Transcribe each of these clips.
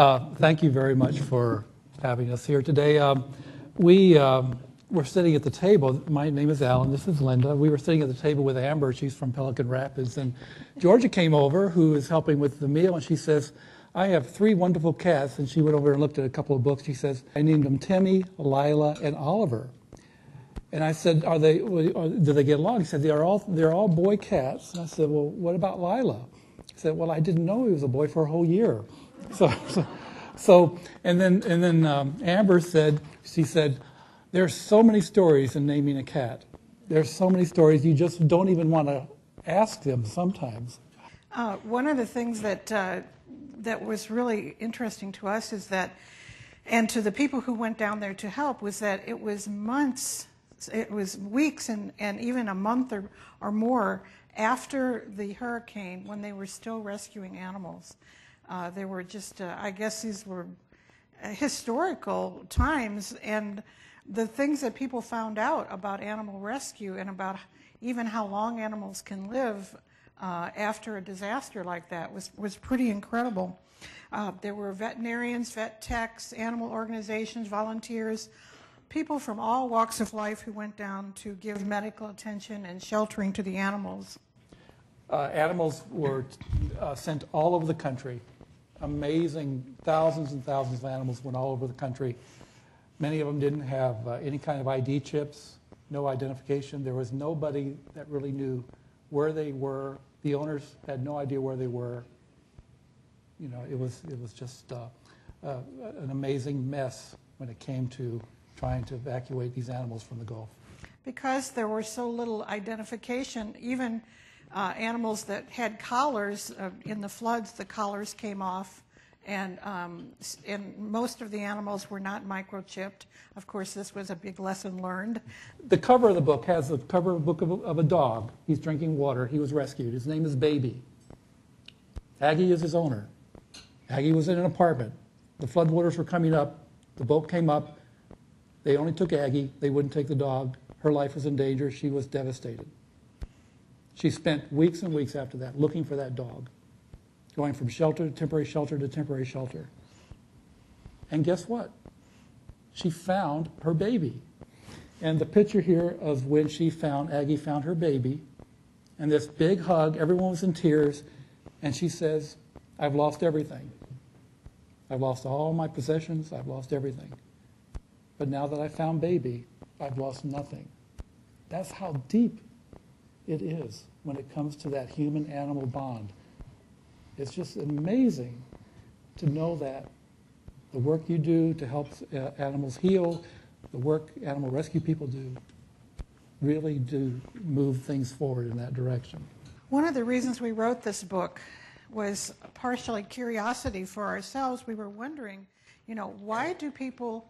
Thank you very much for having us here today. We were sitting at the table. My name is Alan. This is Linda. We were sitting at the table with Amber. She's from Pelican Rapids. And Georgia came over, who is helping with the meal, and she says, I have 3 wonderful cats. And she went over and looked at a couple of books. She says, I named them Timmy, Lila, and Oliver. And I said, do they get along? He said, they're all boy cats. And I said, well, what about Lila? He said, well, I didn't know he was a boy for a whole year. And then Amber said, she said, there's so many stories in naming a cat. There's so many stories you just don't even want to ask them sometimes. One of the things that was really interesting to us is that, and to the people who went down there to help, was that it was months, it was weeks and even a month or more after the hurricane when they were still rescuing animals. They were just, I guess these were historical times, and the things that people found out about animal rescue and about even how long animals can live after a disaster like that was pretty incredible. There were veterinarians, vet techs, animal organizations, volunteers, people from all walks of life who went down to give medical attention and sheltering to the animals. Animals were sent all over the country. Amazing, thousands and thousands of animals went all over the country. Many of them didn't have any kind of ID chips, no identification. There was nobody that really knew where they were. The owners had no idea where they were. You know, it was just an amazing mess when it came to trying to evacuate these animals from the Gulf. Because there was so little identification, even animals that had collars, in the floods, the collars came off, and most of the animals were not microchipped. Of course, this was a big lesson learned. The cover of the book has the cover of a book of a dog. He's drinking water. He was rescued. His name is Baby. Aggie is his owner. Aggie was in an apartment. The floodwaters were coming up. The boat came up. They only took Aggie. They wouldn't take the dog. Her life was in danger. She was devastated. She spent weeks and weeks after that looking for that dog, going from shelter to temporary shelter to temporary shelter. And guess what? She found her baby. And the picture here of when Aggie found her baby, and this big hug, everyone was in tears, and she says, I've lost everything. I've lost all my possessions, I've lost everything. But now that I found baby, I've lost nothing. That's how deep it is when it comes to that human-animal bond. It's just amazing to know that the work you do to help animals heal, the work animal rescue people do, really do move things forward in that direction. One of the reasons we wrote this book was partially curiosity for ourselves. We were wondering, why do people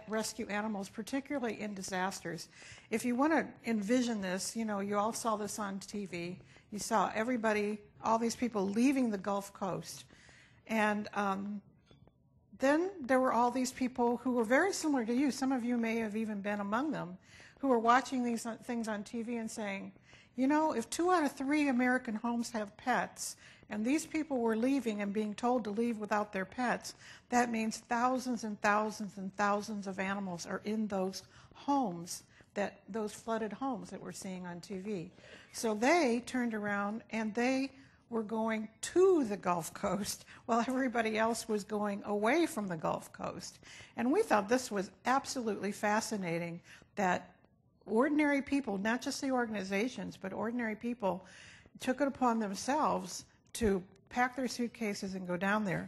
rescue animals, particularly in disasters? If you want to envision this, you all saw this on TV. You saw everybody, all these people leaving the Gulf Coast. And then there were all these people who were very similar to you. Some of you may have even been among them, who were watching these things on TV and saying, if 2 out of 3 American homes have pets, and these people were leaving and being told to leave without their pets, that means thousands and thousands and thousands of animals are in those homes, those flooded homes that we're seeing on TV. So they turned around and they were going to the Gulf Coast while everybody else was going away from the Gulf Coast. And we thought this was absolutely fascinating, that ordinary people, not just the organizations, but ordinary people took it upon themselves to pack their suitcases and go down there.